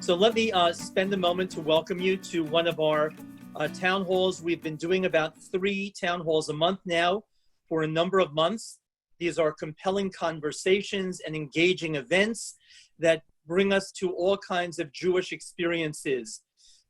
So let me spend a moment to welcome you to one of our town halls. We've been doing about 3 town halls a month now for a number of months. These are compelling conversations and engaging events that bring us to all kinds of Jewish experiences.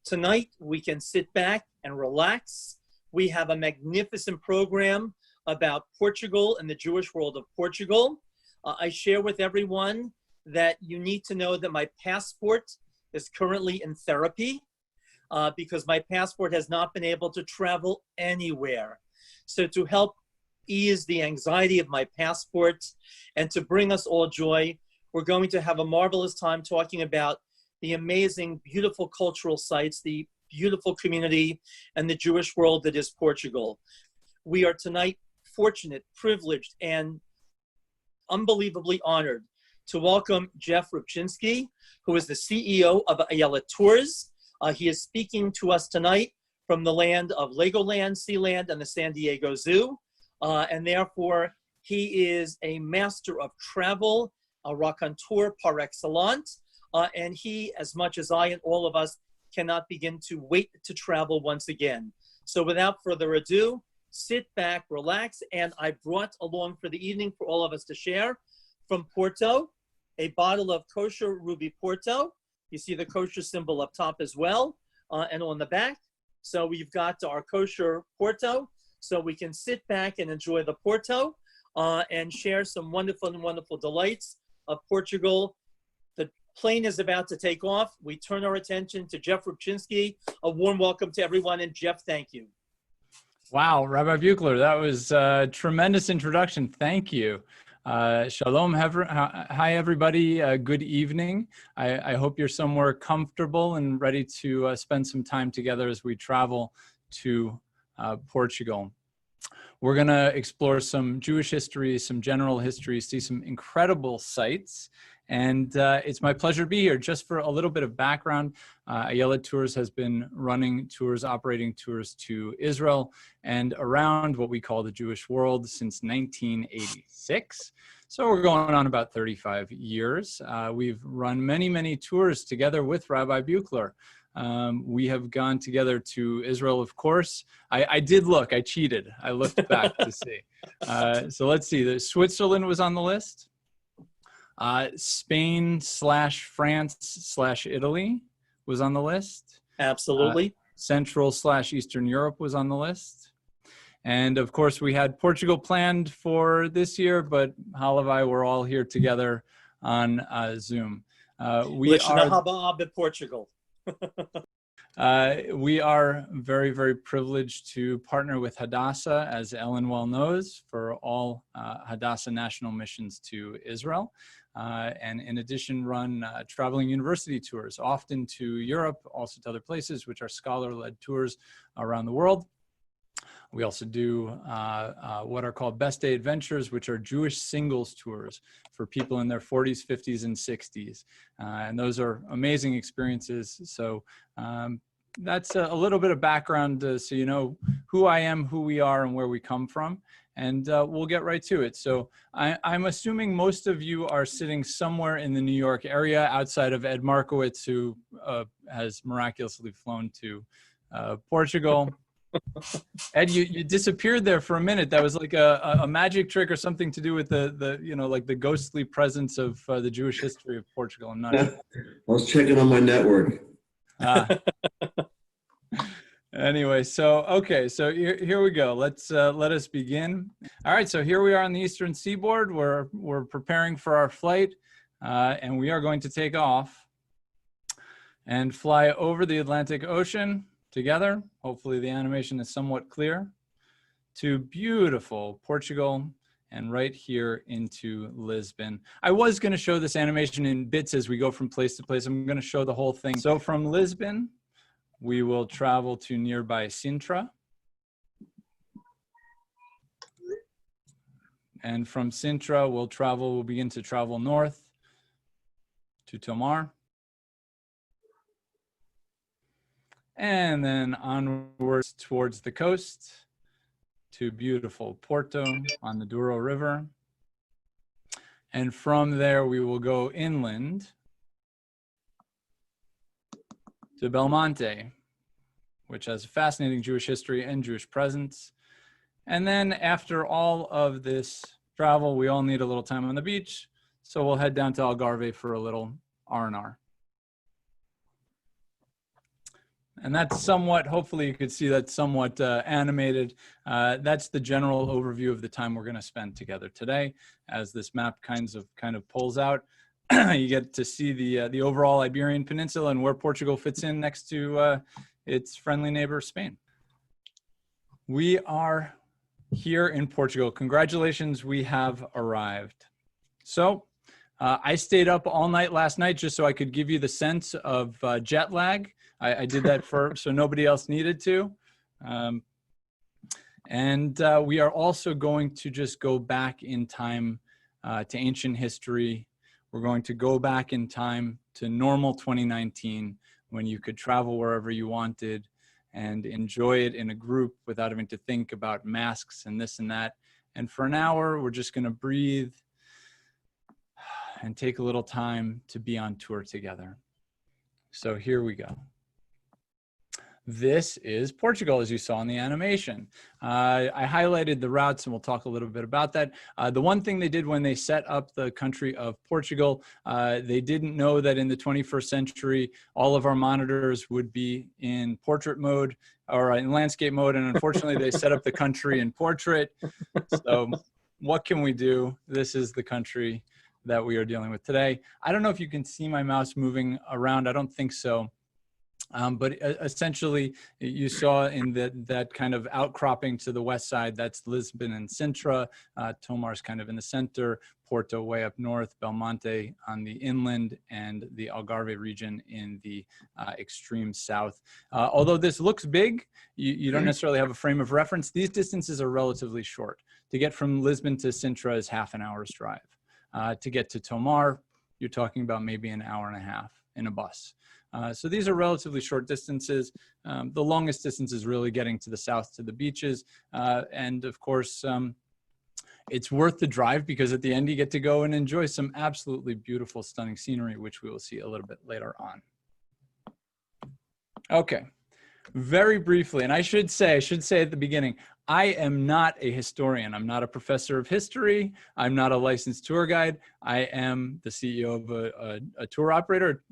Tonight, we can sit back and relax. We have a magnificent program about Portugal and the Jewish world of Portugal. I share with everyone that you need to know that my passport is currently in therapy because my passport has not been able to travel anywhere. So to help ease the anxiety of my passport and to bring us all joy, we're going to have a marvelous time talking about the amazing, beautiful cultural sites, the beautiful community, and the Jewish world that is Portugal. We are tonight fortunate, privileged, and unbelievably honored to welcome Jeff Rubtchinsky, who is the CEO of Ayelet Tours. He is speaking to us tonight from the land of Legoland, Sealand, and the San Diego Zoo. And therefore, he is a master of travel, a raconteur par excellence. And he, as much as I and all of us, cannot begin to wait to travel once again. So without further ado, sit back, relax, and I brought along for the evening for all of us to share from Porto, a bottle of kosher ruby Porto. You see the kosher symbol up top as well, and on the back. So we've got our kosher Porto, so we can sit back and enjoy the Porto and share some wonderful and wonderful delights of Portugal. The plane is about to take off. We turn our attention to Jeff Rubtchinsky. A warm welcome to everyone, and Jeff, thank you. Wow, Rabbi Buechler, that was a tremendous introduction. Thank you. Shalom, hi everybody, good evening. I hope you're somewhere comfortable and ready to spend some time together as we travel to Portugal. We're gonna explore some Jewish history, some general history, see some incredible sites. And it's my pleasure to be here. Just for a little bit of background, Ayelet Tours has been running tours, operating tours to Israel and around what we call the Jewish world since 1986. So we're going on about 35 years. We've run many, many tours together with Rabbi Buechler. We have gone together to Israel, of course. I did look, I cheated. I looked back to see. So let's see, Switzerland was on the list. Spain/France/Italy was on the list. Absolutely. Central/Eastern Europe was on the list. And of course, we had Portugal planned for this year, but Hal and I were all here together on Zoom. We are Portugal. We are very, very privileged to partner with Hadassah, as Ellen well knows, for all Hadassah national missions to Israel. And in addition, run traveling university tours, often to Europe, also to other places, which are scholar-led tours around the world. We also do what are called Best Day Adventures, which are Jewish singles tours for people in their 40s, 50s, and 60s. And those are amazing experiences. So that's a little bit of background so you know who I am, who we are, and where we come from. And we'll get right to it. So I'm assuming most of you are sitting somewhere in the New York area outside of Ed Markowitz, who has miraculously flown to Portugal. Ed, you disappeared there for a minute. That was like a magic trick or something to do with the you know, like the ghostly presence of the Jewish history of Portugal. I'm not sure. I was checking on my network. Anyway, so okay, so here we go. Let's let us begin. All right, so here we are on the Eastern Seaboard. We're preparing for our flight, and we are going to take off and fly over the Atlantic Ocean together. Hopefully the animation is somewhat clear, to beautiful Portugal and right here into Lisbon. I was going to show this animation in bits as we go from place to place. I'm going to show the whole thing. So from Lisbon, we will travel to nearby Sintra. And from Sintra, we'll begin to travel north to Tomar. And then onwards towards the coast to beautiful Porto on the Douro River. And from there, we will go inland to Belmonte, which has a fascinating Jewish history and Jewish presence. And then after all of this travel, we all need a little time on the beach. So we'll head down to Algarve for a little R&R. And that's somewhat, hopefully you could see that somewhat animated. That's the general overview of the time we're gonna spend together today. As this map kind of pulls out, you get to see the overall Iberian Peninsula and where Portugal fits in next to its friendly neighbor, Spain. We are here in Portugal. Congratulations, we have arrived. So I stayed up all night last night just so I could give you the sense of jet lag. I did that so nobody else needed to. We are also going to just go back in time to ancient history. We're going to go back in time to normal 2019 when you could travel wherever you wanted and enjoy it in a group without having to think about masks and this and that. And for an hour, we're just gonna breathe and take a little time to be on tour together. So here we go. This is Portugal, as you saw in the animation. I highlighted the routes, and we'll talk a little bit about that. The one thing they did when they set up the country of Portugal, they didn't know that in the 21st century, all of our monitors would be in portrait mode or in landscape mode, and unfortunately, they set up the country in portrait. So what can we do? This is the country that we are dealing with today. I don't know if you can see my mouse moving around. I don't think so. But essentially, you saw in that kind of outcropping to the west side, that's Lisbon and Sintra. Tomar's kind of in the center, Porto way up north, Belmonte on the inland, and the Algarve region in the extreme south. Although this looks big, you don't necessarily have a frame of reference. These distances are relatively short. To get from Lisbon to Sintra is half an hour's drive. To get to Tomar, you're talking about maybe an hour and a half in a bus. So these are relatively short distances. The longest distance is really getting to the south to the beaches. And of course, it's worth the drive because at the end you get to go and enjoy some absolutely beautiful, stunning scenery, which we will see a little bit later on. Okay, very briefly, and I should say at the beginning, I am not a historian. I'm not a professor of history. I'm not a licensed tour guide. I am the CEO of a tour operator.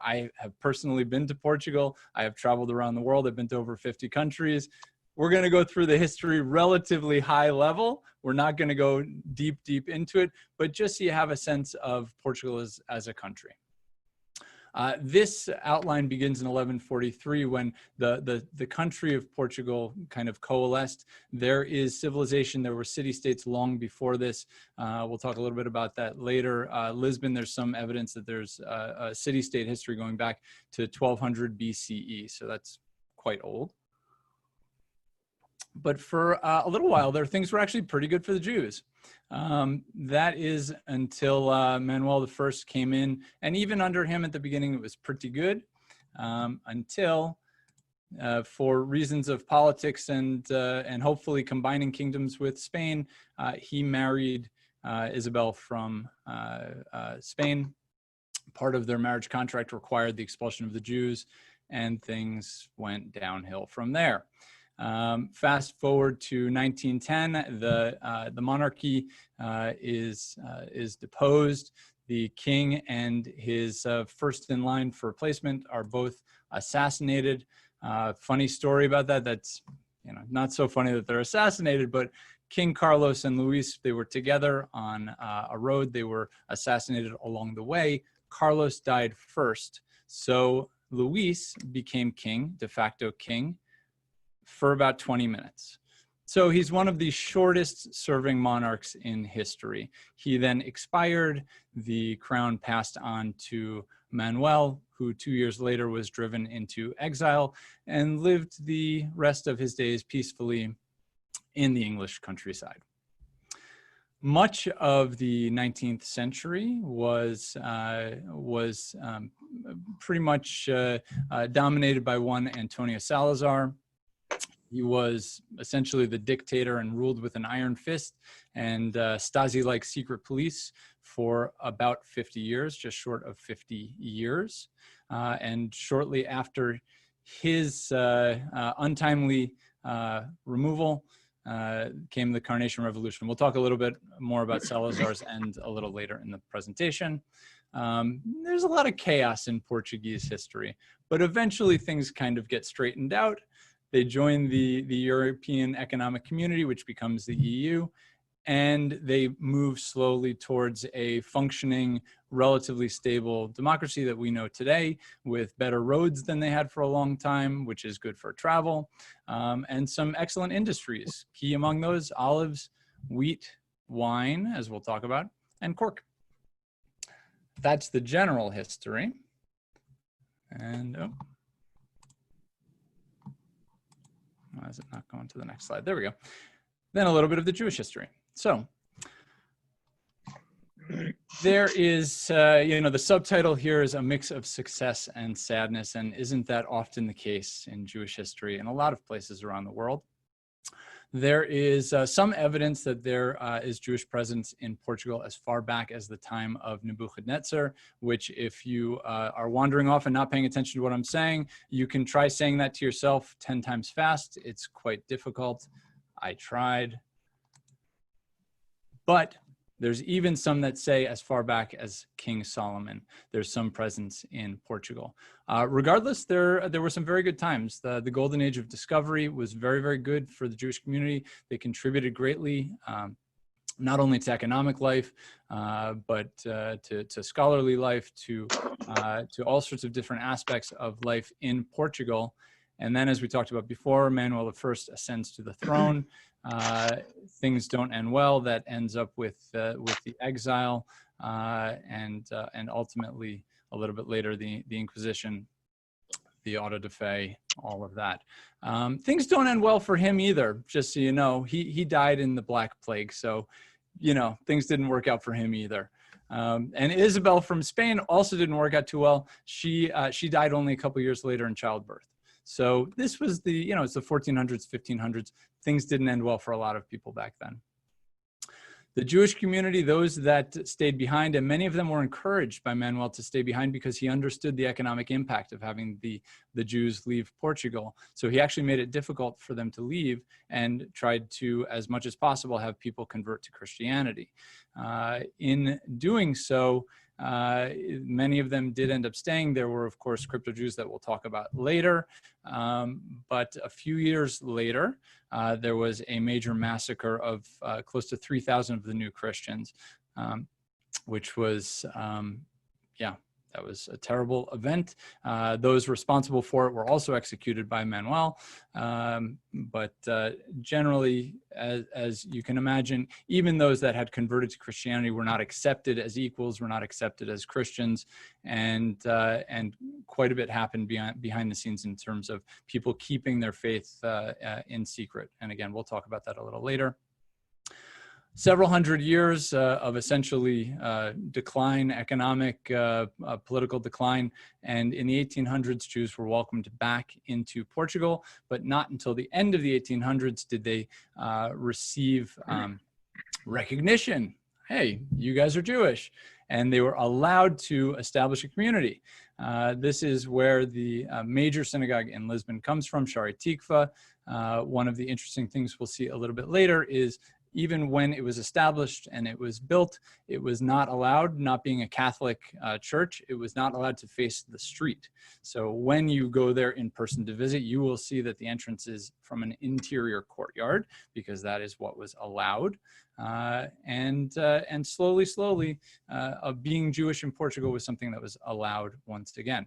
I have personally been to Portugal. I have traveled around the world. I've been to over 50 countries. We're going to go through the history relatively high level. We're not going to go deep into it, but just so you have a sense of Portugal as a country. This outline begins in 1143 when the country of Portugal kind of coalesced. There is civilization. There were city-states long before this. We'll talk a little bit about that later. Lisbon, there's some evidence that there's a city-state history going back to 1200 BCE. So that's quite old. But for a little while there, things were actually pretty good for the Jews. That is until Manuel I came in, and even under him at the beginning, it was pretty good until, for reasons of politics and hopefully combining kingdoms with Spain, he married Isabel from Spain. Part of their marriage contract required the expulsion of the Jews, and things went downhill from there. Fast forward to 1910, the monarchy is deposed. The king and his first in line for replacement are both assassinated. Funny story about that. That's not so funny that they're assassinated, but King Carlos and Luis, they were together on a road. They were assassinated along the way. Carlos died first, so Luis became king, de facto king, for about 20 minutes. So he's one of the shortest serving monarchs in history. He then expired, the crown passed on to Manuel, who 2 years later was driven into exile and lived the rest of his days peacefully in the English countryside. Much of the 19th century was pretty much dominated by one Antonio Salazar. He was essentially the dictator and ruled with an iron fist and Stasi-like secret police for about 50 years, just short of 50 years. And shortly after his untimely removal came the Carnation Revolution. We'll talk a little bit more about Salazar's end a little later in the presentation. There's a lot of chaos in Portuguese history, but eventually things kind of get straightened out. They join the European Economic Community, which becomes the EU, and they move slowly towards a functioning, relatively stable democracy that we know today, with better roads than they had for a long time, which is good for travel, and some excellent industries. Key among those, olives, wheat, wine, as we'll talk about, and cork. That's the general history. And why is it not going to the next slide? There we go. Then a little bit of the Jewish history. So there is, the subtitle here is a mix of success and sadness, and isn't that often the case in Jewish history in a lot of places around the world? There is some evidence that there is Jewish presence in Portugal as far back as the time of Nebuchadnezzar, which if you are wandering off and not paying attention to what I'm saying, you can try saying that to yourself 10 times fast. It's quite difficult. I tried. But there's even some that say as far back as King Solomon, there's some presence in Portugal. Regardless, there were some very good times. The golden age of discovery was very, very good for the Jewish community. They contributed greatly, not only to economic life, but to scholarly life, to all sorts of different aspects of life in Portugal. And then, as we talked about before, Manuel I ascends to the throne. Things don't end well. That ends up with the exile and ultimately a little bit later the Inquisition, the auto de fe, all of that. Things don't end well for him either. Just so you know, he died in the Black Plague, so things didn't work out for him either. And Isabel from Spain also didn't work out too well. She died only a couple years later in childbirth. So this was it's the 1400s, 1500s. Things didn't end well for a lot of people back then. The Jewish community, those that stayed behind, and many of them were encouraged by Manuel to stay behind because he understood the economic impact of having the Jews leave Portugal. So he actually made it difficult for them to leave and tried to, as much as possible, have people convert to Christianity. In doing so, many of them did end up staying. There were, of course, crypto Jews that we'll talk about later. But a few years later, there was a major massacre of close to 3,000 of the new Christians, which was, that was a terrible event. Those responsible for it were also executed by Manuel. But generally, as you can imagine, even those that had converted to Christianity were not accepted as equals, were not accepted as Christians. And quite a bit happened behind the scenes in terms of people keeping their faith in secret. And again, we'll talk about that a little later. Several hundred years of essentially decline, economic, political decline. And in the 1800s, Jews were welcomed back into Portugal, but not until the end of the 1800s did they receive recognition. Hey, you guys are Jewish. And they were allowed to establish a community. This is where the major synagogue in Lisbon comes from, Shari Tikva. One of the interesting things we'll see a little bit later is even when it was established and it was built, it was not allowed, not being a Catholic church, it was not allowed to face the street. So when you go there in person to visit, you will see that the entrance is from an interior courtyard because that is what was allowed. And slowly, being Jewish in Portugal was something that was allowed once again.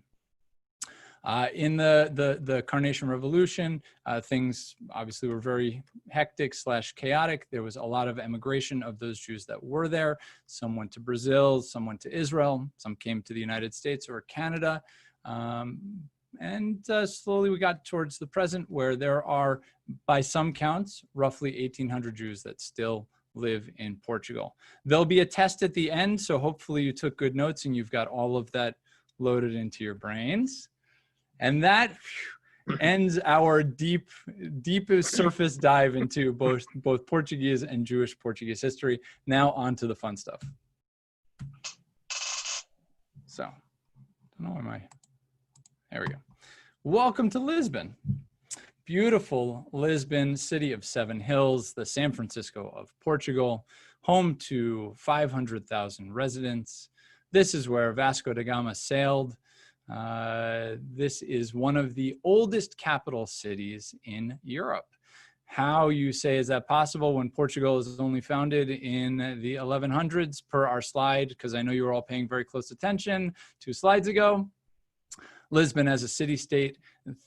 In the Carnation Revolution, things obviously were very hectic / chaotic. There was a lot of emigration of those Jews that were there. Some went to Brazil, some went to Israel, some came to the United States or Canada. And slowly we got towards the present where there are, by some counts, roughly 1,800 Jews that still live in Portugal. There'll be a test at the end, so hopefully you took good notes and you've got all of that loaded into your brains. And that ends our deepest surface dive into both Portuguese and Jewish Portuguese history. Now on to the fun stuff. So, I don't know why There we go. Welcome to Lisbon. Beautiful Lisbon, city of seven hills, the San Francisco of Portugal, home to 500,000 residents. This is where Vasco da Gama sailed. This is one of the oldest capital cities in Europe. How, you say, is that possible when Portugal is only founded in the 1100s per our slide? Because I know you were all paying very close attention 2 slides ago. Lisbon as a city-state,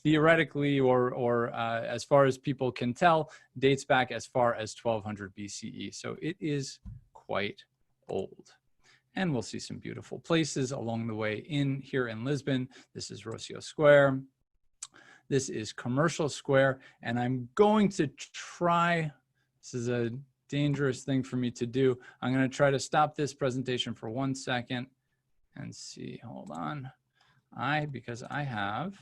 theoretically, or as far as people can tell, dates back as far as 1200 BCE. So it is quite old. And we'll see some beautiful places along the way in here in Lisbon. This is Rocio Square. This is Commercial Square. And I'm going to try, this is a dangerous thing for me to do. I'm going to try to stop this presentation for 1 second and see, hold on. Because I have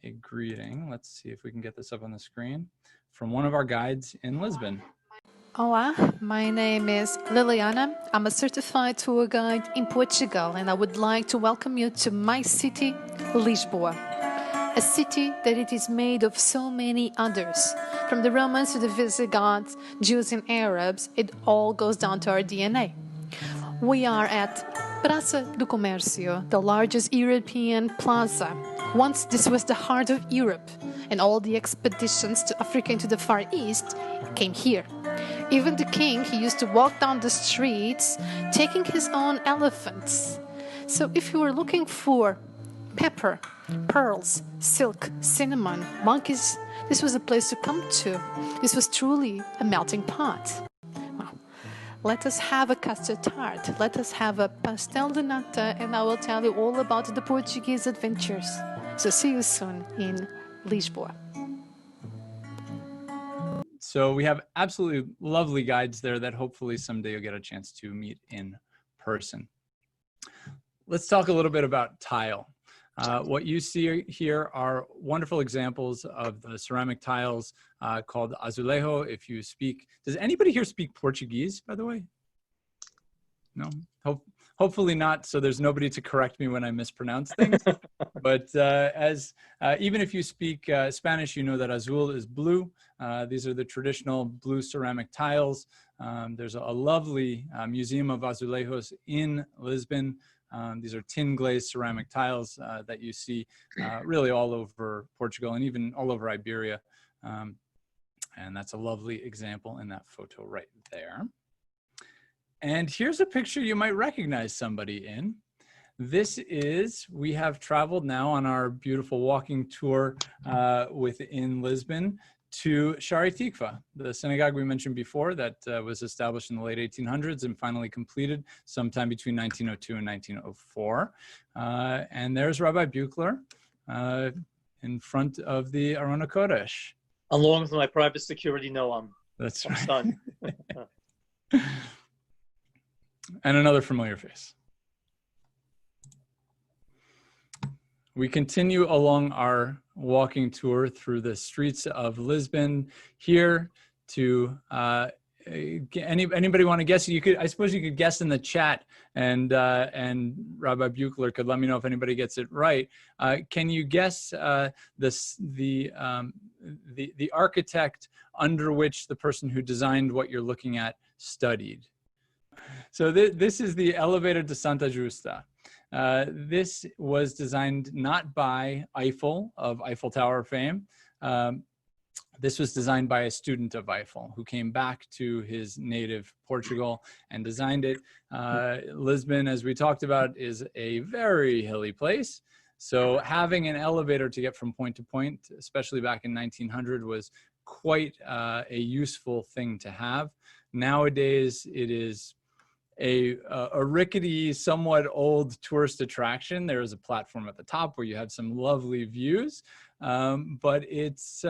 a greeting. Let's see if we can get this up on the screen from one of our guides in Lisbon. Olá, my name is Liliana. I'm a certified tour guide in Portugal, and I would like to welcome you to my city, Lisboa. A city that it is made of so many others. From the Romans to the Visigoths, Jews and Arabs, it all goes down to our DNA. We are at Prasa Du Comercio, the largest European plaza. Once this was the heart of Europe, and all the expeditions to Africa and to the Far East came here. Even the king, he used to walk down the streets, taking his own elephants. So if you were looking for pepper, pearls, silk, cinnamon, monkeys, this was a place to come to. This was truly a melting pot. Let us have a custard tart. Let us have a pastel de nata, and I will tell you all about the Portuguese adventures. So see you soon in Lisboa. So we have absolutely lovely guides there that hopefully someday you'll get a chance to meet in person. Let's talk a little bit about tile. What you see here are wonderful examples of the ceramic tiles called Azulejo. If you speak, does anybody here speak Portuguese, by the way? No? Hopefully not, so there's nobody to correct me when I mispronounce things. But even if you speak Spanish, you know that azul is blue. These are the traditional blue ceramic tiles. There's a lovely museum of azulejos in Lisbon. These are tin glazed ceramic tiles that you see really all over Portugal and even all over Iberia. And that's a lovely example in that photo right there. And here's a picture you might recognize somebody in. This is, we have traveled now on our beautiful walking tour within Lisbon to Shari Tikva, the synagogue we mentioned before that was established in the late 1800s and finally completed sometime between 1902 and 1904. And there's Rabbi Buechler in front of the Arona Kodesh. Along with my private security Noam. That's my right. son. And another familiar face. We continue along our walking tour through the streets of Lisbon here to anybody want to guess? You could, I suppose you could guess in the chat, and Rabbi Buechler could let me know if anybody gets it right. Can you guess the architect under which the person who designed what you're looking at studied? So this is the elevator to Santa Justa. This was designed not by Eiffel of Eiffel Tower fame. This was designed by a student of Eiffel who came back to his native Portugal and designed it. Lisbon, as we talked about, is a very hilly place. So having an elevator to get from point to point, especially back in 1900, was quite a useful thing to have. Nowadays, it is a rickety, somewhat old tourist attraction. There is a platform at the top where you have some lovely views, but it's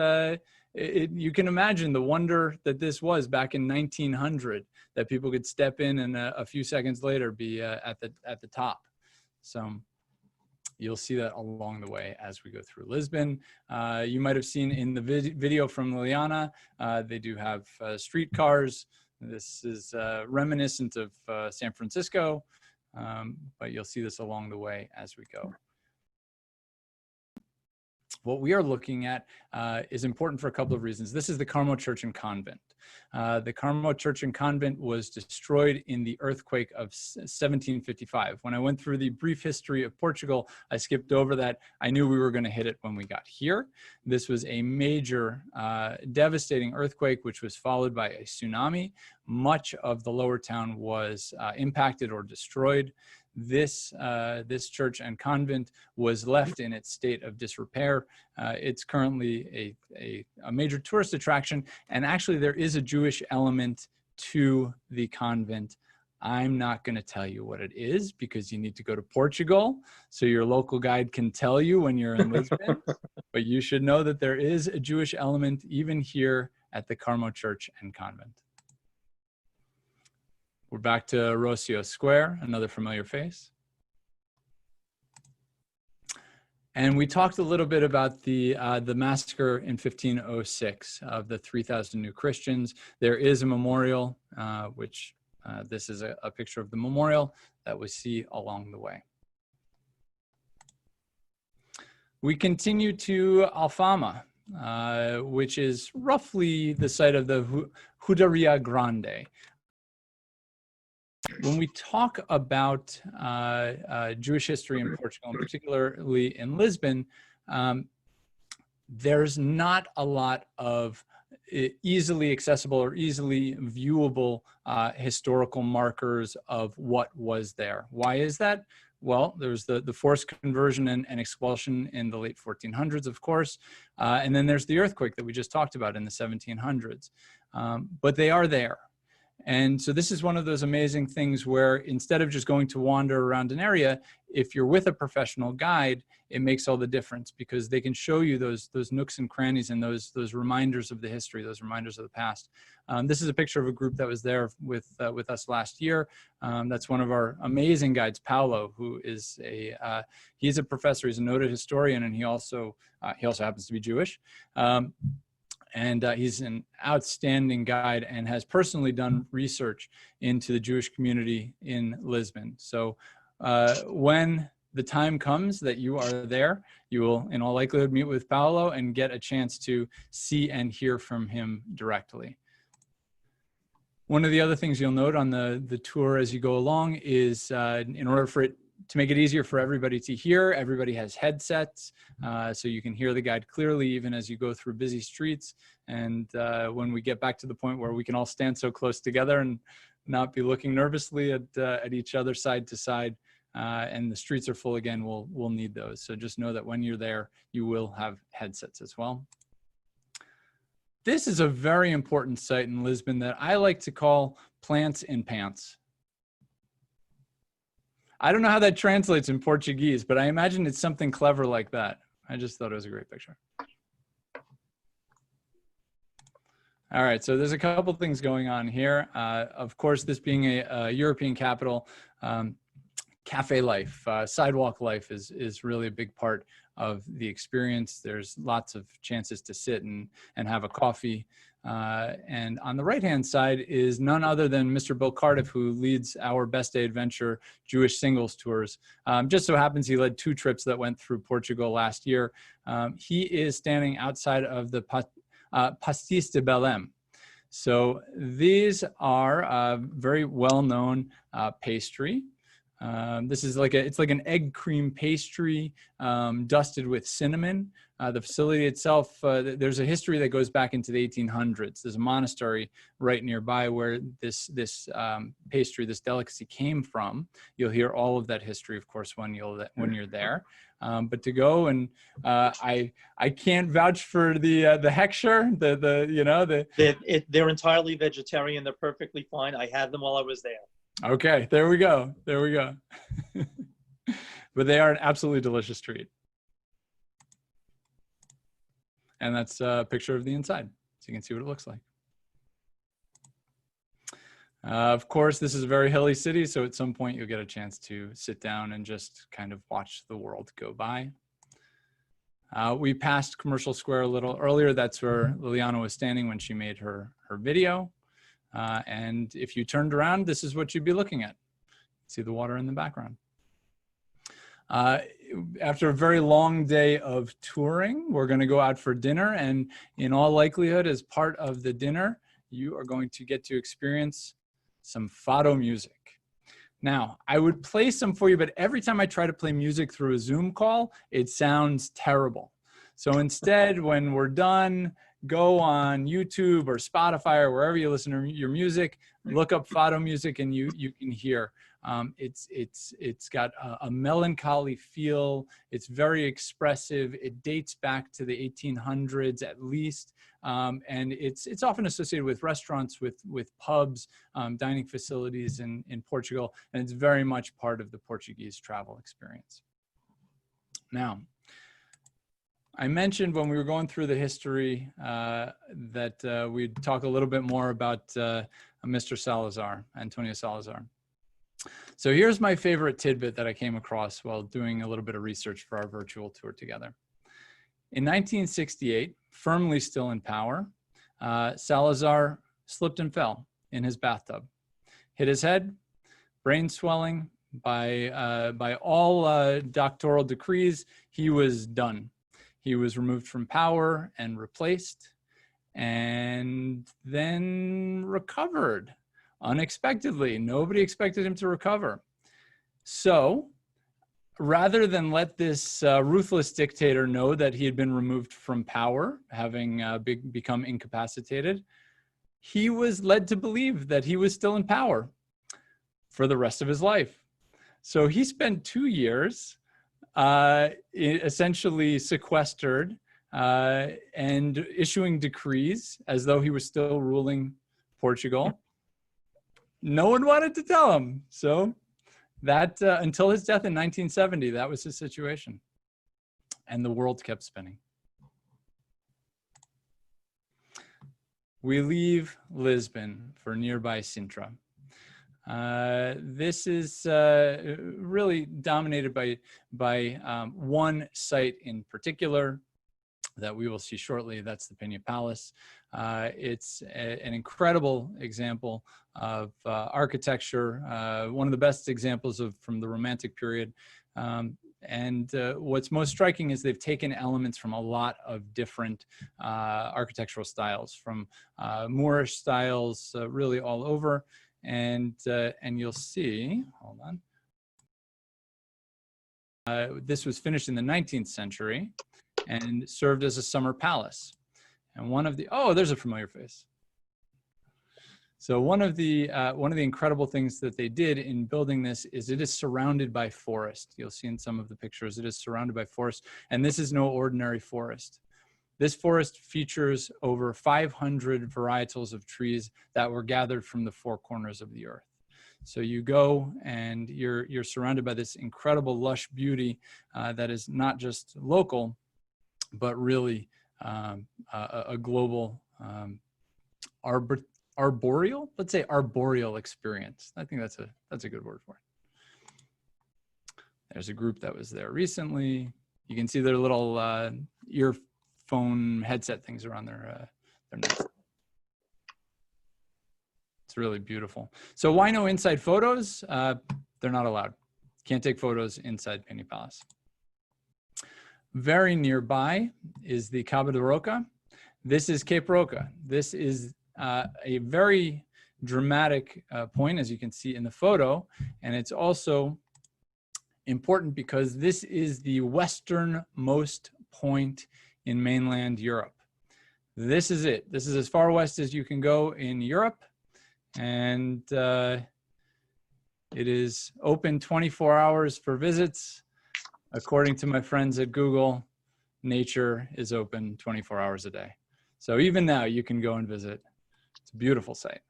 you can imagine the wonder that this was back in 1900, that people could step in and a few seconds later be at the top. So you'll see that along the way as we go through Lisbon. You might have seen in the video from Liliana, they do have streetcars. This is reminiscent of San Francisco, but you'll see this along the way as we go. what we are looking at is important for a couple of reasons. This is the Carmel Church and Convent. The Carmel Church and Convent was destroyed in the earthquake of 1755. When I went through the brief history of Portugal, I skipped over that. I knew we were going to hit it when we got here. This was a major, devastating earthquake, which was followed by a tsunami. Much of the lower town was impacted or destroyed. This church and convent was left in its state of disrepair. It's currently a major tourist attraction, and actually there is a Jewish element to the convent. I'm not going to tell you what it is because you need to go to Portugal, so your local guide can tell you when you're in Lisbon, but you should know that there is a Jewish element even here at the Carmel Church and Convent. We're back to Rocio Square, another familiar face. And we talked a little bit about the massacre in 1506 of the 3,000 new Christians. There is a memorial, which this is a picture of the memorial that we see along the way. We continue to Alfama, which is roughly the site of the Juderia Grande. When we talk about Jewish history in Portugal, and particularly in Lisbon, there's not a lot of easily accessible or easily viewable historical markers of what was there. Why is that? Well, there's the forced conversion and expulsion in the late 1400s, of course, and then there's the earthquake that we just talked about in the 1700s. But they are there. And so this is one of those amazing things where instead of just going to wander around an area, if you're with a professional guide, it makes all the difference because they can show you those nooks and crannies and those reminders of the history, those reminders of the past. This is a picture of a group that was there with us last year. That's one of our amazing guides, Paolo, who is he's a professor, he's a noted historian, and he also happens to be Jewish. And he's an outstanding guide and has personally done research into the Jewish community in Lisbon. So when the time comes that you are there, you will in all likelihood meet with Paolo and get a chance to see and hear from him directly. One of the other things you'll note on the tour as you go along is in order for it to make it easier for everybody to hear, everybody has headsets, so you can hear the guide clearly even as you go through busy streets. And when we get back to the point where we can all stand so close together and not be looking nervously at each other side to side, and the streets are full again, we'll need those. So just know that when you're there, you will have headsets as well. This is a very important site in Lisbon that I like to call plants in pants. I don't know how that translates in Portuguese, but I imagine it's something clever like that. I just thought it was a great picture. All right, so there's a couple things going on here. Of course, this being a European capital, cafe life, sidewalk life is really a big part of the experience. There's lots of chances to sit and have a coffee. And on the right-hand side is none other than Mr. Bill Cardiff, who leads our Best Day Adventure Jewish Singles Tours. Just so happens he led 2 trips that went through Portugal last year. He is standing outside of the Pastis de Belém. So these are very well-known pastry. This is it's like an egg cream pastry dusted with cinnamon. The facility itself, there's a history that goes back into the 1800s. There's a monastery right nearby where this pastry, this delicacy came from. You'll hear all of that history, of course, when you're there. But to go and I can't vouch for the hechsher, They're entirely vegetarian. They're perfectly fine. I had them while I was there. Okay, there we go. There we go. But they are an absolutely delicious treat. And that's a picture of the inside, so you can see what it looks like. Of course, this is a very hilly city, so at some point you'll get a chance to sit down and just kind of watch the world go by. We passed Commercial Square a little earlier. That's where Liliana was standing when she made her video. And if you turned around, this is what you'd be looking at. See the water in the background. after a very long day of touring, we're going to go out for dinner. And in all likelihood, as part of the dinner, you are going to get to experience some fado music. Now, I would play some for you, but every time I try to play music through a Zoom call, it sounds terrible. So instead, when we're done, go on YouTube or Spotify or wherever you listen to your music, look up fado music and you can hear. It's got a melancholy feel. It's very expressive. It dates back to the 1800s at least. And it's often associated with restaurants, with pubs, dining facilities in Portugal. And it's very much part of the Portuguese travel experience. Now, I mentioned when we were going through the history that we'd talk a little bit more about Mr. Salazar, Antonio Salazar. So here's my favorite tidbit that I came across while doing a little bit of research for our virtual tour together. In 1968, firmly still in power, Salazar slipped and fell in his bathtub, hit his head, brain swelling. By all doctoral decrees, he was done. He was removed from power and replaced, and then recovered unexpectedly. Nobody expected him to recover. So rather than let this ruthless dictator know that he had been removed from power, having become incapacitated, he was led to believe that he was still in power for the rest of his life. So he spent 2 years essentially sequestered and issuing decrees as though he was still ruling Portugal. No one wanted to tell him. So that until his death in 1970, that was his situation. And the world kept spinning. We leave Lisbon for nearby Sintra. This is really dominated by one site in particular that we will see shortly. That's the Pina Palace. It's an incredible example of architecture, one of the best examples from the Romantic period. And what's most striking is they've taken elements from a lot of different architectural styles, from Moorish styles really all over. And you'll see, hold on. This was finished in the 19th century and served as a summer palace. And one of the, oh, there's a familiar face. So one of the incredible things that they did in building this is it is surrounded by forest. You'll see in some of the pictures, it is surrounded by forest. And this is no ordinary forest. This forest features over 500 varietals of trees that were gathered from the four corners of the earth. So you go and you're surrounded by this incredible lush beauty that is not just local, but really a global arboreal, let's say arboreal experience. I think that's a good word for it. There's a group that was there recently. You can see their little earphone headset things around their necks. It's really beautiful. So why no inside photos? They're not allowed. Can't take photos inside Pina Palace. Very nearby is the Cabo de Roca. This is Cape Roca. This is a very dramatic point, as you can see in the photo. And it's also important because this is the westernmost point in mainland Europe. This is it. This is as far west as you can go in Europe. And it is open 24 hours for visits. According to my friends at Google, nature is open 24 hours a day. So even now you can go and visit. It's a beautiful site.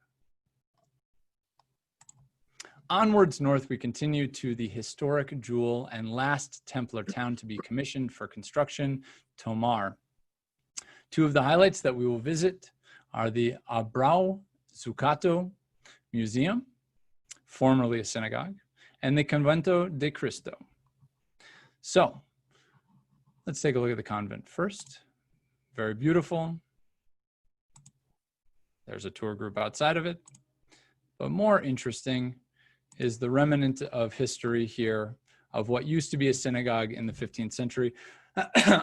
Onwards north, we continue to the historic jewel and last Templar town to be commissioned for construction, Tomar. Two of the highlights that we will visit are the Abraazu Museum, formerly a synagogue, and the Convento de Cristo. So let's take a look at the convent first. Very beautiful. There's a tour group outside of it. But more interesting is the remnant of history here of what used to be a synagogue in the 15th century.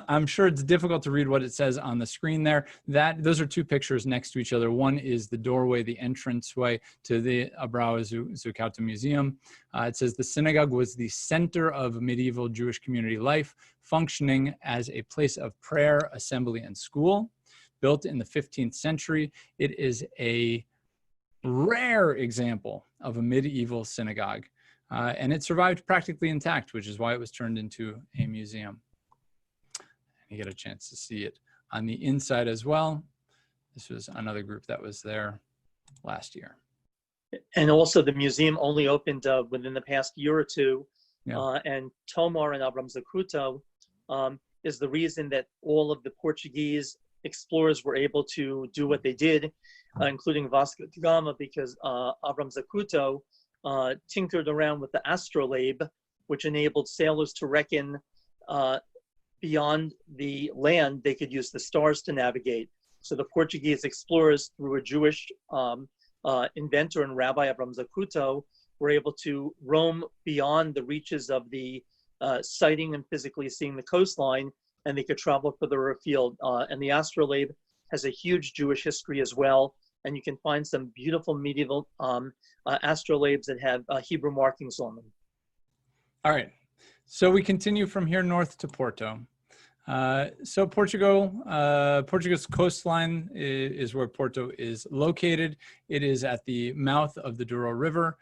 I'm sure it's difficult to read what it says on the screen there. Those are two pictures next to each other. One is the doorway, the entranceway to the Abraazu Zokata Museum. It says the synagogue was the center of medieval Jewish community life, functioning as a place of prayer, assembly, and school. Built in the 15th century, it is a rare example of a medieval synagogue. And it survived practically intact, which is why it was turned into a museum. You get a chance to see it on the inside as well. This was another group that was there last year. And also the museum only opened within the past year or two. Yeah. And Tomar and Abraazu is the reason that all of the Portuguese explorers were able to do what they did, including Vasco da Gama, because Abraazu tinkered around with the astrolabe, which enabled sailors to reckon beyond the land. They could use the stars to navigate. So the Portuguese explorers, through a Jewish inventor and Rabbi Abraazu, were able to roam beyond the reaches of the sighting and physically seeing the coastline, and they could travel further afield. And the astrolabe has a huge Jewish history as well, and you can find some beautiful medieval astrolabes that have Hebrew markings on them. All right. So we continue from here north to Porto. So Portugal's coastline is where Porto is located. It is at the mouth of the Douro River.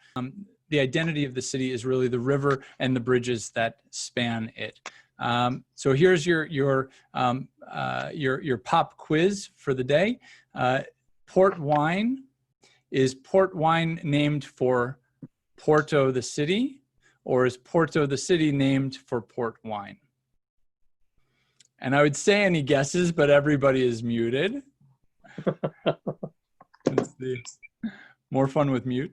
The identity of the city is really the river and the bridges that span it. So here's your pop quiz for the day. Port wine, is port wine named for Porto the city, or is Porto the city named for port wine? And I would say any guesses, but everybody is muted. Let's see. More fun with mute.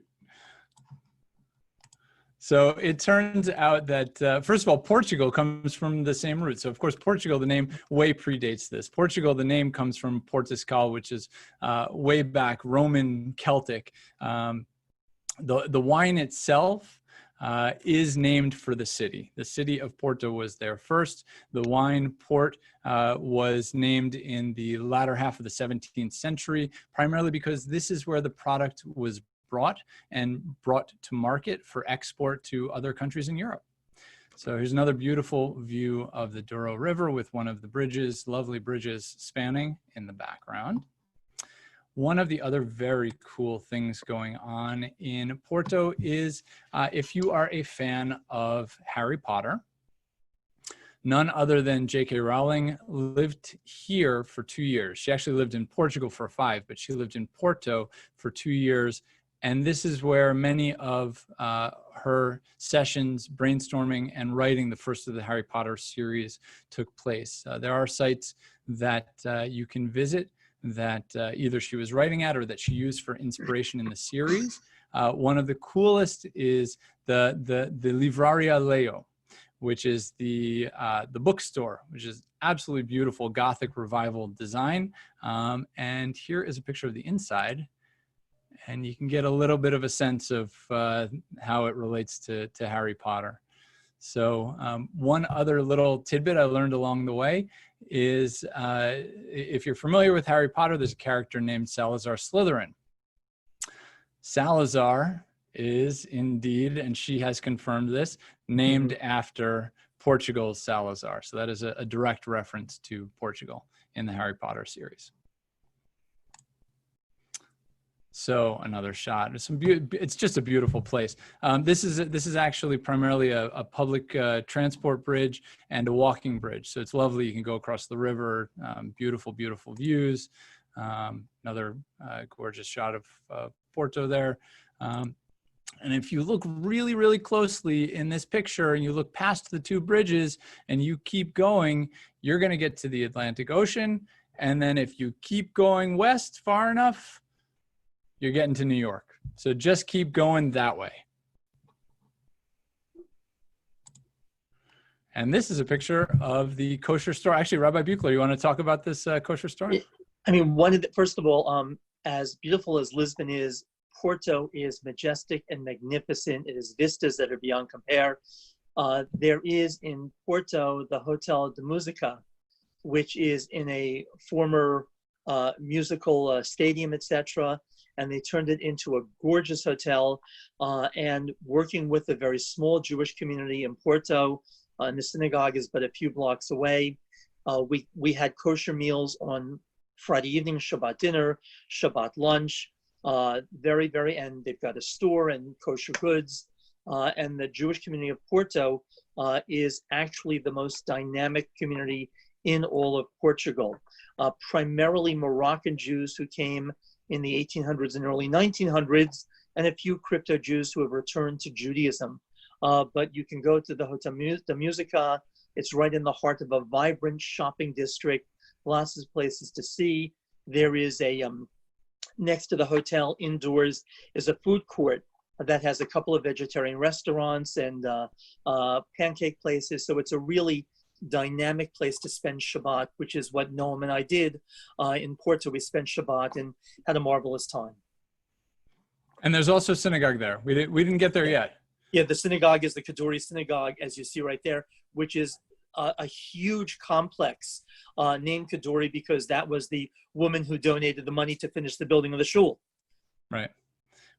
So it turns out that, first of all, Portugal comes from the same root. So, of course, Portugal, the name way predates this. Portugal, the name comes from Portugal, which is way back Roman Celtic. The wine itself is named for the city. The city of Porto was there first. The wine port was named in the latter half of the 17th century, primarily because this is where the product was brought to market for export to other countries in Europe. So here's another beautiful view of the Douro River with one of the bridges, lovely bridges spanning in the background. One of the other very cool things going on in Porto is if you are a fan of Harry Potter, none other than J.K. Rowling lived here for 2 years. She actually lived in Portugal for 5, but she lived in Porto for 2 years. And this is where many of her sessions, brainstorming and writing the first of the Harry Potter series took place. There are sites that you can visit that either she was writing at or that she used for inspiration in the series. One of the coolest is the Livraria Leo, which is the bookstore, which is absolutely beautiful Gothic revival design. And here is a picture of the inside. And you can get a little bit of a sense of how it relates to Harry Potter. So one other little tidbit I learned along the way is if you're familiar with Harry Potter, there's a character named Salazar Slytherin. Salazar is indeed, and she has confirmed this, named after Portugal's Salazar. So that is a direct reference to Portugal in the Harry Potter series. So another shot. It's just a beautiful place. This is actually primarily a public transport bridge and a walking bridge. So it's lovely. You can go across the river. Beautiful, beautiful views. Another gorgeous shot of Porto there. And if you look really, really closely in this picture and you look past the two bridges and you keep going, you're going to get to the Atlantic Ocean. And then if you keep going west far enough, you're getting to New York. So just keep going that way. And this is a picture of the kosher store. Actually, Rabbi Buechler, you want to talk about this kosher store? I mean, first of all, as beautiful as Lisbon is, Porto is majestic and magnificent. It has vistas that are beyond compare. There is in Porto the Hotel de Musica, which is in a former musical stadium, etc. And they turned it into a gorgeous hotel. And working with a very small Jewish community in Porto, and the synagogue is but a few blocks away. We had kosher meals on Friday evening, Shabbat dinner, Shabbat lunch. And they've got a store and kosher goods. And the Jewish community of Porto is actually the most dynamic community in all of Portugal. Primarily Moroccan Jews who came in the 1800s and early 1900s, and a few crypto Jews who have returned to Judaism. But you can go to the Hotel de Musica. It's right in the heart of a vibrant shopping district, lots of places to see. There is a, next to the hotel indoors is a food court that has a couple of vegetarian restaurants and pancake places. So it's a really dynamic place to spend Shabbat, which is what Noam and I did in Porto. We spent Shabbat and had a marvelous time. And there's also a synagogue there. We didn't get there yet. Yeah, the synagogue is the Kaduri Synagogue, as you see right there, which is a huge complex named Kaduri because that was the woman who donated the money to finish the building of the shul. Right.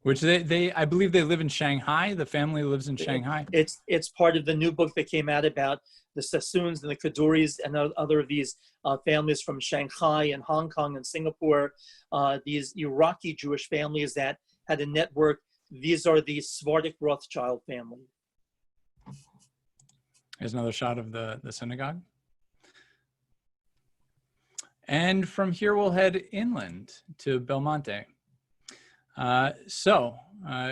Which I believe they live in Shanghai. The family lives in Shanghai. It's part of the new book that came out about the Sassoons and the Kaduris and other of these families from Shanghai and Hong Kong and Singapore, these Iraqi Jewish families that had a network. These are the Sephardic Rothschild family. Here's another shot of the synagogue. And from here, we'll head inland to Belmonte.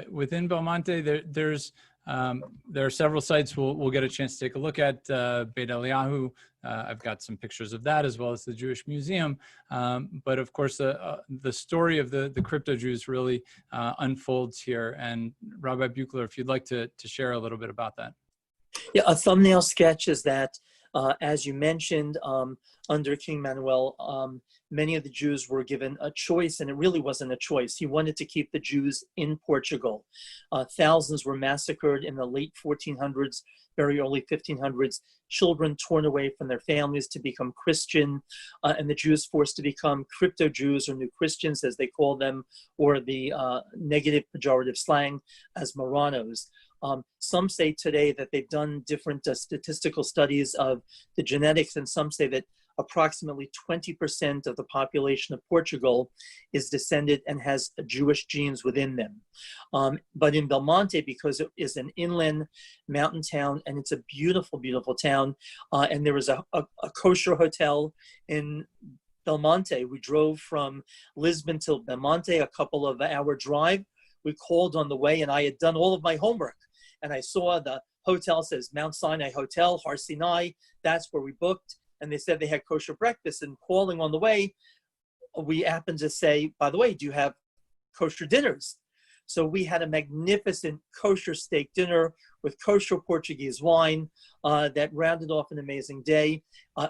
Within Belmonte, there are several sites we'll get a chance to take a look at. Beit Eliyahu, I've got some pictures of that, as well as the Jewish Museum. But of course, the story of the crypto Jews really unfolds here. And Rabbi Buechler, if you'd like to share a little bit about that. Yeah, a thumbnail sketch is that, as you mentioned, under King Manuel, many of the Jews were given a choice, and it really wasn't a choice. He wanted to keep the Jews in Portugal. Thousands were massacred in the late 1400s, very early 1500s, children torn away from their families to become Christian, and the Jews forced to become crypto Jews or new Christians, as they call them, or the negative pejorative slang as Marranos. Some say today that they've done different statistical studies of the genetics, and some say that approximately 20% of the population of Portugal is descended and has Jewish genes within them. But in Belmonte, because it is an inland mountain town, and it's a beautiful, beautiful town, and there was a kosher hotel in Belmonte. We drove from Lisbon to Belmonte, a couple of hour drive. We called on the way, and I had done all of my homework. And I saw the hotel says Mount Sinai Hotel, Har Sinai. That's where we booked. And they said they had kosher breakfast. And calling on the way, we happened to say, by the way, do you have kosher dinners? So we had a magnificent kosher steak dinner with kosher Portuguese wine that rounded off an amazing day.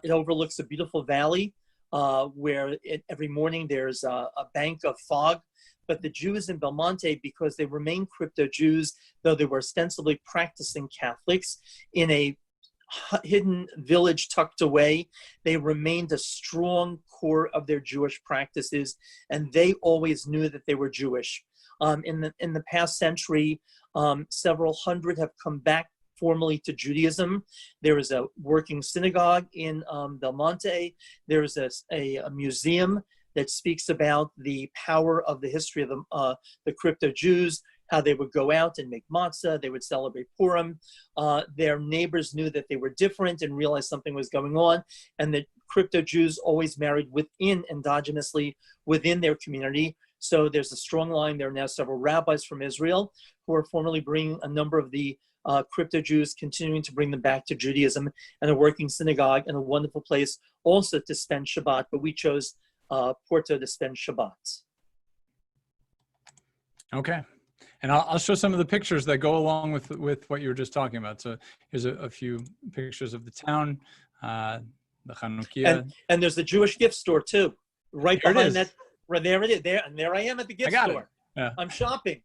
It overlooks a beautiful valley where every morning there's a bank of fog. But the Jews in Belmonte, because they remain crypto Jews, though they were ostensibly practicing Catholics, in a hidden village tucked away, they remained a strong core of their Jewish practices, and they always knew that they were Jewish. In the past century, several hundred have come back formally to Judaism. There is a working synagogue in Belmonte. There is a museum that speaks about the power of the history of the crypto Jews, how they would go out and make matzah, they would celebrate Purim. Their neighbors knew that they were different and realized something was going on, and the crypto Jews always married endogenously within their community. So there's a strong line. There are now several rabbis from Israel who are formally bringing a number of the crypto Jews, continuing to bring them back to Judaism, and a working synagogue and a wonderful place also to spend Shabbat. But we chose Porto to spend Shabbat. Okay. And I'll show some of the pictures that go along with what you were just talking about. So here's a few pictures of the town, the Chanukia. And there's the Jewish gift store too, right there behind that. Right there it is. There I am at the gift store. Yeah. I'm shopping.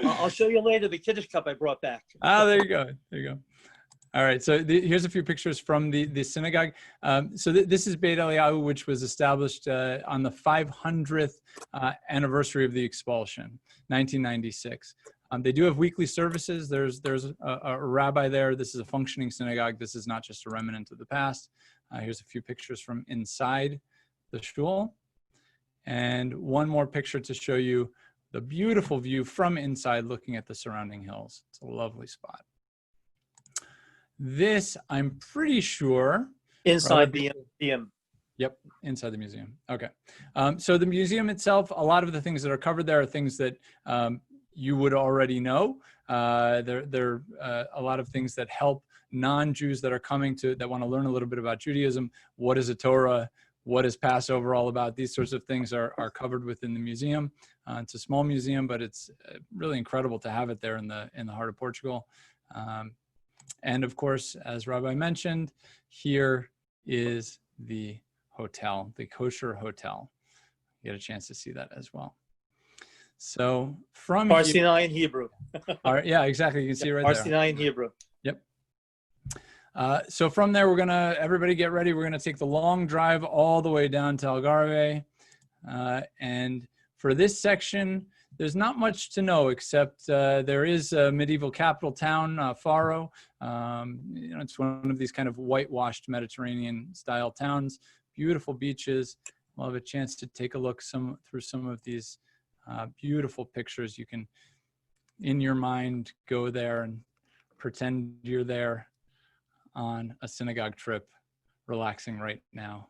I'll show you later the Kiddush cup I brought back. There you go. There you go. All right, so here's a few pictures from the synagogue. So this is Beit Eliyahu, which was established on the 500th anniversary of the expulsion, 1996. They do have weekly services. There's a rabbi there. This is a functioning synagogue. This is not just a remnant of the past. Here's a few pictures from inside the shul. And one more picture to show you the beautiful view from inside looking at the surrounding hills. It's a lovely spot. This, I'm pretty sure. Inside the museum. Yep, inside the museum. Okay. So the museum itself, a lot of the things that are covered there are things that you would already know. There are a lot of things that help non-Jews that are coming that want to learn a little bit about Judaism. What is a Torah? What is Passover all about? These sorts of things are covered within the museum. It's a small museum, but it's really incredible to have it there in the heart of Portugal. And of course, as Rabbi mentioned, here is the hotel, the kosher hotel. You get a chance to see that as well. So from Parsinai in Hebrew. Yeah, exactly. You can see right there. Parsinai in Hebrew. Yep. So from there, everybody get ready. We're gonna take the long drive all the way down to Algarve. And for this section, there's not much to know except there is a medieval capital town, Faro. It's one of these kind of whitewashed Mediterranean style towns, beautiful beaches. We'll have a chance to take a look through some of these beautiful pictures. You can, in your mind, go there and pretend you're there on a synagogue trip, relaxing right now.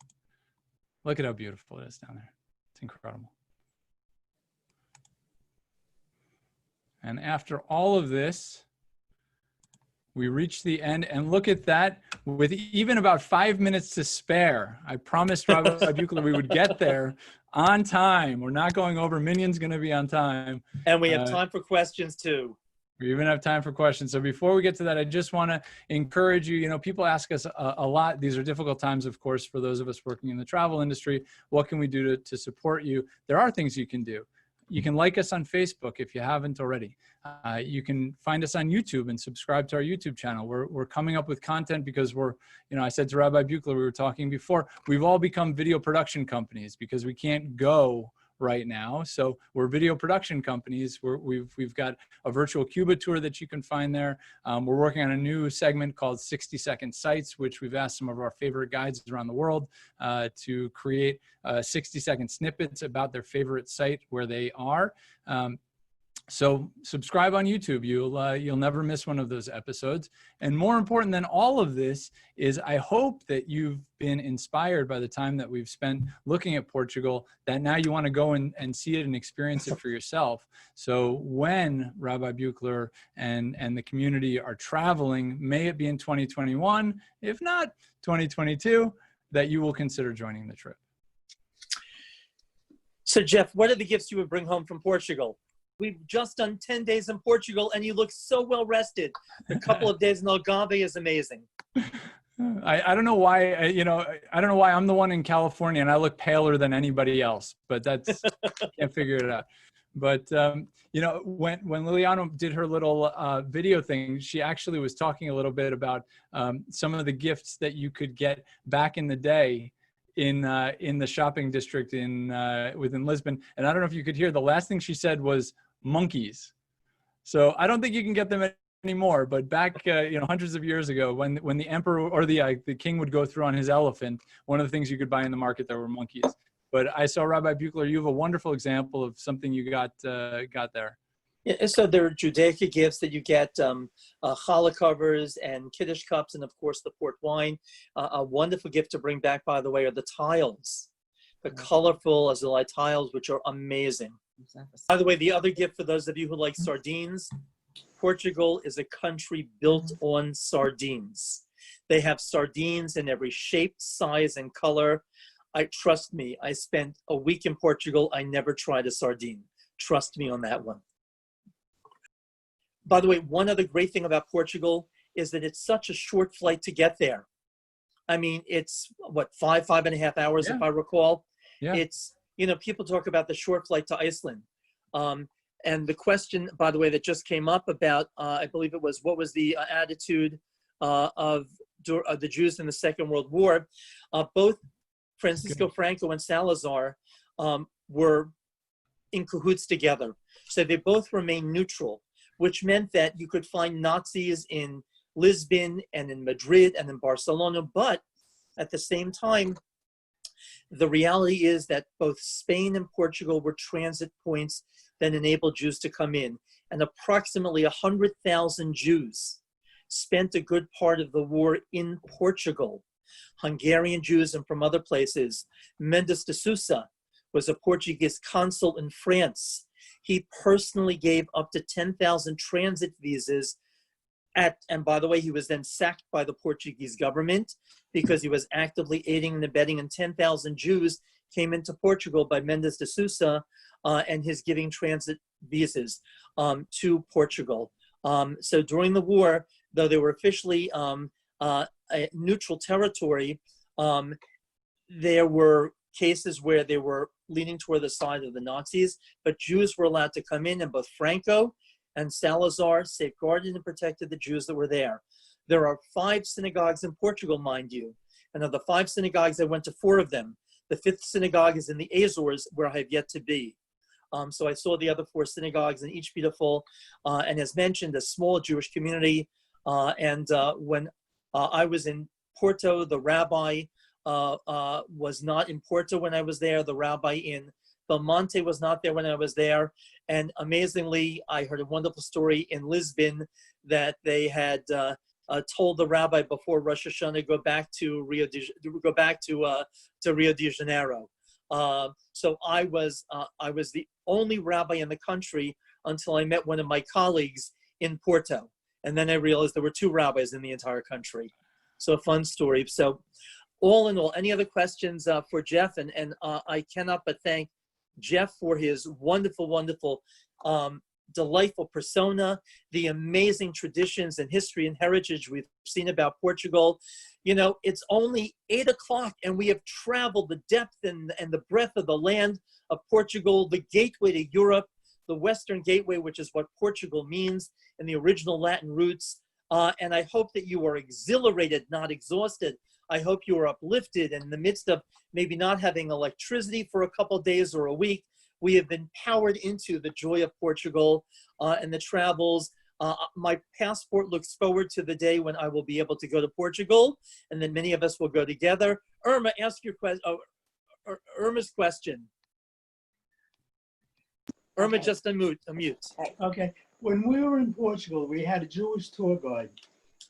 Look at how beautiful it is down there. It's incredible. And after all of this, we reach the end, and look at that, with even about 5 minutes to spare. I promised Rabbi Buechler we would get there on time. We're not going over. Minyan's going to be on time. And we have time for questions too. We even have time for questions. So before we get to that, I just want to encourage you, people ask us a lot. These are difficult times, of course, for those of us working in the travel industry. What can we do to support you? There are things you can do. You can like us on Facebook if you haven't already. You can find us on YouTube and subscribe to our YouTube channel. We're coming up with content because I said to Rabbi Buechler, we were talking before, we've all become video production companies because we can't go right now. So we're video production companies. We've got a virtual Cuba tour that you can find there. We're working on a new segment called 60-second sites, which we've asked some of our favorite guides around the world to create 60-second snippets about their favorite site where they are. So subscribe on YouTube. You'll never miss one of those episodes. And more important than all of this is I hope that you've been inspired by the time that we've spent looking at Portugal, that now you want to go and see it and experience it for yourself. So when Rabbi Buechler and the community are traveling, may it be in 2021, if not 2022, that you will consider joining the trip. So Jeff, what are the gifts you would bring home from Portugal? We've just done 10 days in Portugal and you look so well rested. The couple of days in Algarve is amazing. I don't know why, I don't know why I'm the one in California and I look paler than anybody else, but that's, can't figure it out. But, when Liliana did her little video thing, she actually was talking a little bit about some of the gifts that you could get back in the day in the shopping district within Lisbon. And I don't know if you could hear, the last thing she said was monkeys. So I don't think you can get them anymore, but back hundreds of years ago, when the emperor or the king would go through on his elephant, one of the things you could buy in the market there were monkeys. But I saw Rabbi Buechler, you have a wonderful example of something you got there. Yeah, so there are Judaica gifts that you get, challah covers and Kiddush cups, and of course the port wine. A wonderful gift to bring back, by the way, are the tiles, the colorful Azulejos tiles, which are amazing. By the way, the other gift for those of you who like sardines, Portugal is a country built on sardines. They have sardines in every shape, size, and color. Trust me, I spent a week in Portugal. I never tried a sardine. Trust me on that one. By the way, one other great thing about Portugal is that it's such a short flight to get there. I mean, it's five and a half hours, if I recall. Yeah. It's, people talk about the short flight to Iceland. And the question, by the way, that just came up about, I believe it was, what was the attitude of the Jews in the Second World War? Both Francisco Franco and Salazar were in cahoots together. So they both remained neutral, which meant that you could find Nazis in Lisbon and in Madrid and in Barcelona, but at the same time, the reality is that both Spain and Portugal were transit points that enabled Jews to come in. And approximately 100,000 Jews spent a good part of the war in Portugal. Hungarian Jews and from other places. Mendes de Sousa was a Portuguese consul in France. He personally gave up to 10,000 transit visas and by the way, he was then sacked by the Portuguese government because he was actively aiding and abetting, and 10,000 Jews came into Portugal by Mendes de Sousa and his giving transit visas to Portugal. So during the war, though they were officially a neutral territory, there were cases where they were leaning toward the side of the Nazis, but Jews were allowed to come in, and both Franco and Salazar safeguarded and protected the Jews that were there. There are 5 synagogues in Portugal, mind you, and of the 5 synagogues, I went to 4 of them. The 5th synagogue is in the Azores, where I have yet to be. So I saw the other 4 synagogues, and each beautiful, and as mentioned, a small Jewish community. When I was in Porto, the rabbi was not in Porto when I was there. The rabbi in Belmonte was not there when I was there. And amazingly, I heard a wonderful story in Lisbon that they had told the rabbi before Rosh Hashanah go back to Rio de Janeiro. So I was the only rabbi in the country until I met one of my colleagues in Porto, and then I realized there were 2 rabbis in the entire country. So a fun story. So all in all, any other questions for Jeff? And I cannot but thank Jeff for his wonderful, wonderful, delightful persona, the amazing traditions and history and heritage we've seen about Portugal. You know, it's only 8 o'clock and we have traveled the depth and the breadth of the land of Portugal, the gateway to Europe, the Western Gateway, which is what Portugal means in the original Latin roots. And I hope that you are exhilarated, not exhausted. I hope you are uplifted in the midst of maybe not having electricity for a couple of days or a week. We have been powered into the joy of Portugal and the travels. My passport looks forward to the day when I will be able to go to Portugal, and then many of us will go together. Irma, ask your question. Irma's question. Irma, okay. Just unmute. Okay. When we were in Portugal, we had a Jewish tour guide,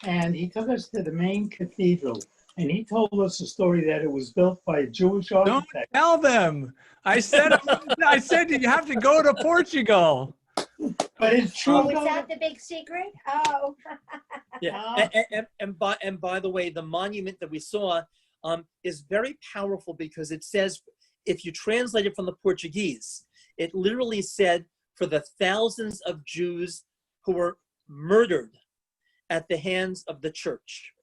and he took us to the main cathedral. And he told us a story that it was built by a Jewish architect. Don't tell them. I said you have to go to Portugal. But it's true. Oh, is that the big secret? Oh. Yeah. And by the way, the monument that we saw is very powerful because it says, if you translate it from the Portuguese, it literally said, for the thousands of Jews who were murdered at the hands of the church.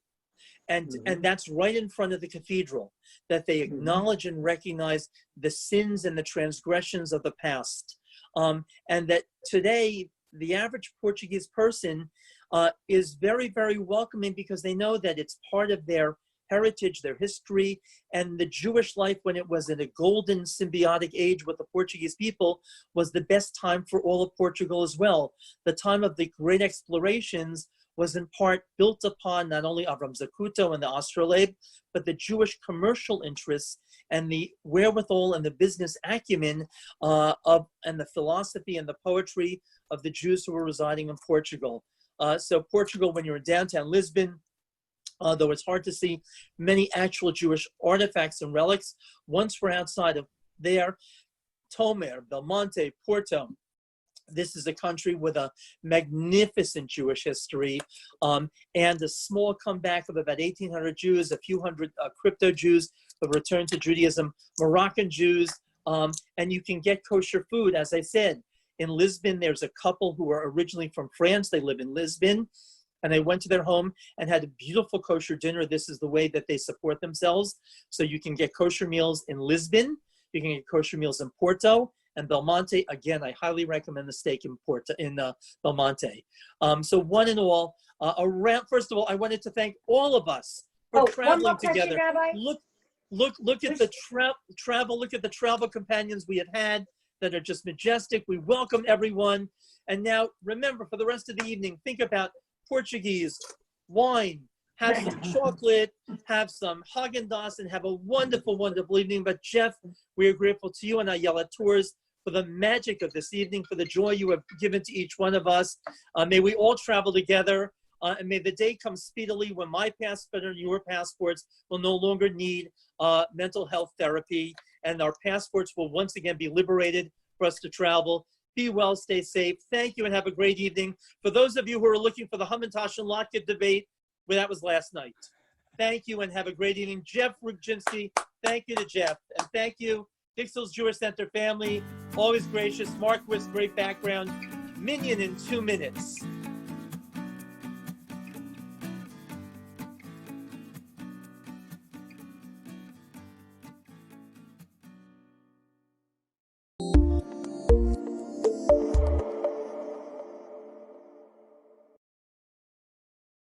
And that's right in front of the cathedral, that they acknowledge and recognize the sins and the transgressions of the past. And that today, the average Portuguese person is very, very welcoming because they know that it's part of their heritage, their history, and the Jewish life when it was in a golden symbiotic age with the Portuguese people was the best time for all of Portugal as well. The time of the great explorations was in part built upon not only Avram Zakuto and the Astrolabe, but the Jewish commercial interests and the wherewithal and the business acumen and the philosophy and the poetry of the Jews who were residing in Portugal. So Portugal, when you're in downtown Lisbon, though it's hard to see many actual Jewish artifacts and relics, once we're outside of there, Tomar, Belmonte, Porto, this is a country with a magnificent Jewish history and a small comeback of about 1,800 Jews, a few hundred crypto Jews who returned to Judaism, Moroccan Jews, and you can get kosher food. As I said, in Lisbon, there's a couple who are originally from France. They live in Lisbon, and I went to their home and had a beautiful kosher dinner. This is the way that they support themselves. So you can get kosher meals in Lisbon, you can get kosher meals in Porto, and Belmonte. Again, I highly recommend the steak in Porto, in Belmonte. So one and all, first of all, I wanted to thank all of us for traveling one more question, together. Rabbi. Look at the travel. Look at the travel companions we have had that are just majestic. We welcome everyone. And now, remember, for the rest of the evening, think about Portuguese wine. Have some chocolate, have some Haagen-Dazs, and have a wonderful, wonderful evening. But Jeff, we are grateful to you and Ayelet Tours for the magic of this evening, for the joy you have given to each one of us. May we all travel together, and may the day come speedily when my passport and your passports will no longer need mental health therapy, and our passports will once again be liberated for us to travel. Be well, stay safe. Thank you, and have a great evening. For those of you who are looking for the Hamantash and Lockett debate, well, that was last night. Thank you, and have a great evening. Jeff Rubtchinsky, thank you to Jeff. And thank you, Dixel's Jewish Center family, always gracious. Mark with great background. Minion in 2 minutes.